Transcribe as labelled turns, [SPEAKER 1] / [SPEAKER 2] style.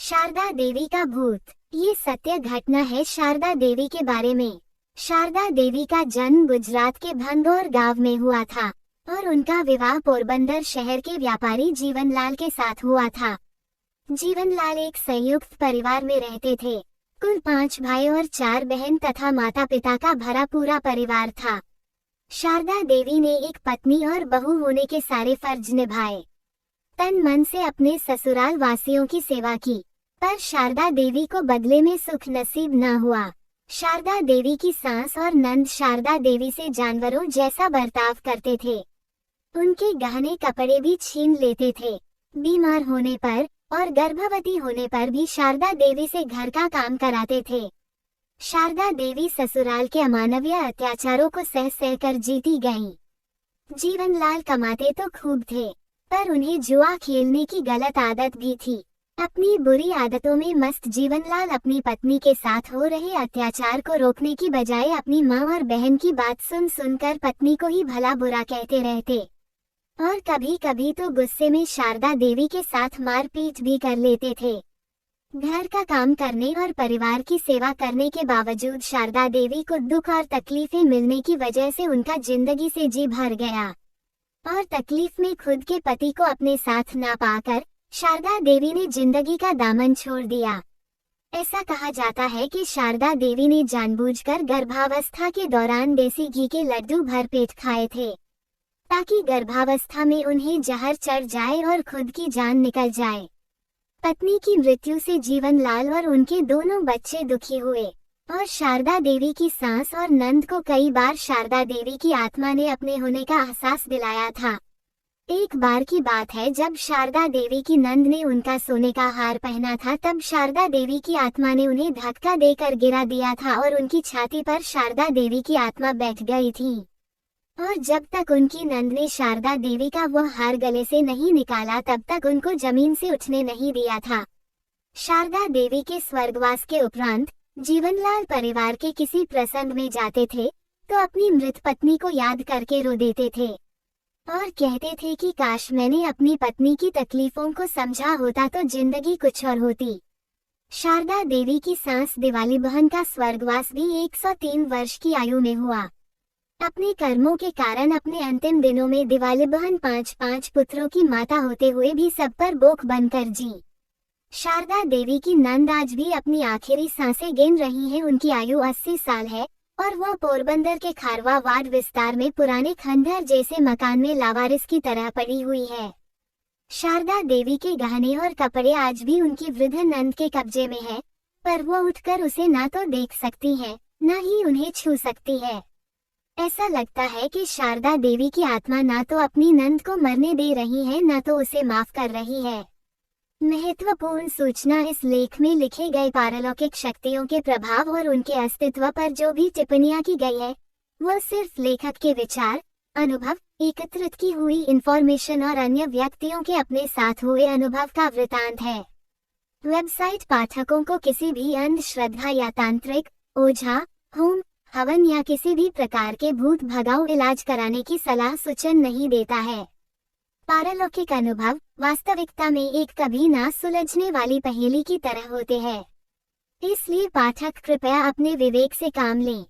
[SPEAKER 1] शारदा देवी का भूत। ये सत्य घटना है शारदा देवी के बारे में। शारदा देवी का जन्म गुजरात के भंगोर गांव में हुआ था और उनका विवाह पोरबंदर शहर के व्यापारी जीवनलाल के साथ हुआ था। जीवनलाल एक संयुक्त परिवार में रहते थे। कुल 5 भाई और 4 बहन तथा माता पिता का भरा पूरा परिवार था। शारदा देवी ने एक पत्नी और बहू होने के सारे फर्ज निभाए। तन मन से अपने ससुराल वासियों की सेवा की, पर शारदा देवी को बदले में सुख नसीब न हुआ। शारदा देवी की सास और नंद शारदा देवी से जानवरों जैसा बर्ताव करते थे। उनके गहने कपड़े भी छीन लेते थे। बीमार होने पर और गर्भवती होने पर भी शारदा देवी से घर का काम कराते थे। शारदा देवी ससुराल के अमानवीय अत्याचारों को सह सह कर जीती गईं। जीवनलाल कमाते तो खूब थे, पर उन्हें जुआ खेलने की गलत आदत भी थी। अपनी बुरी आदतों में मस्त जीवनलाल अपनी पत्नी के साथ हो रहे अत्याचार को रोकने की बजाय अपनी माँ और बहन की बात सुन सुनकर पत्नी को ही भला बुरा कहते रहते और कभी कभी तो गुस्से में शारदा देवी के साथ मारपीट भी कर लेते थे। घर का काम करने और परिवार की सेवा करने के बावजूद शारदा देवी को दुख और तकलीफें मिलने की वजह से उनका जिंदगी से जी भर गया और तकलीफ में खुद के पति को अपने साथ ना पाकर शारदा देवी ने जिंदगी का दामन छोड़ दिया। ऐसा कहा जाता है कि शारदा देवी ने जानबूझकर गर्भावस्था के दौरान देसी घी के लड्डू भरपेट खाए थे, ताकि गर्भावस्था में उन्हें जहर चढ़ जाए और खुद की जान निकल जाए। पत्नी की मृत्यु से जीवनलाल और उनके दोनों बच्चे दुखी हुए और शारदा देवी की सास और नंद को कई बार शारदा देवी की आत्मा ने अपने होने का एहसास दिलाया था। एक बार की बात है, जब शारदा देवी की नंद ने उनका सोने का हार पहना था, तब शारदा देवी की आत्मा ने उन्हें धक्का देकर गिरा दिया था और उनकी छाती पर शारदा देवी की आत्मा बैठ गई थी। और जब तक उनकी नंद ने शारदा देवी का वह हार गले से नहीं निकाला, तब तक उनको जमीन से उठने नहीं दिया था। शारदा देवी के स्वर्गवास के उपरांत जीवनलाल परिवार के किसी प्रसंग में जाते थे तो अपनी मृत पत्नी को याद करके रो देते थे और कहते थे कि काश मैंने अपनी पत्नी की तकलीफों को समझा होता तो जिंदगी कुछ और होती। शारदा देवी की सास दिवाली बहन का स्वर्गवास भी 103 वर्ष की आयु में हुआ। अपने कर्मों के कारण अपने अंतिम दिनों में दिवाली बहन 5 पुत्रों की माता होते हुए भी सब पर बोझ बनकर जी। शारदा देवी की नंद आज भी अपनी आखिरी सांसें गिन रही हैं। उनकी आयु 80 साल है और वह पोरबंदर के खारवा वार्ड विस्तार में पुराने खंडहर जैसे मकान में लावारिस की तरह पड़ी हुई है। शारदा देवी के गहने और कपड़े आज भी उनकी वृद्ध नंद के कब्जे में है, पर वो उठकर उसे ना तो देख सकती है, न ही उन्हें छू सकती है। ऐसा लगता है कि शारदा देवी की आत्मा ना तो अपनी नंद को मरने दे रही है, न तो उसे माफ कर रही है। महत्वपूर्ण सूचना, इस लेख में लिखे गए पारलौकिक शक्तियों के प्रभाव और उनके अस्तित्व पर जो भी टिप्पणियां की गई है, वह सिर्फ लेखक के विचार, अनुभव, एकत्रित की हुई इंफॉर्मेशन और अन्य व्यक्तियों के अपने साथ हुए अनुभव का वृतांत है। वेबसाइट पाठकों को किसी भी अंधश्रद्धा या तांत्रिक, ओझा, होम, हवन या किसी भी प्रकार के भूत भगाऊ इलाज कराने की सलाह सूचन नहीं देता है। पारलौकिक अनुभव वास्तविकता में एक कभी ना सुलझने वाली पहेली की तरह होते हैं, इसलिए पाठक कृपया अपने विवेक से काम लें।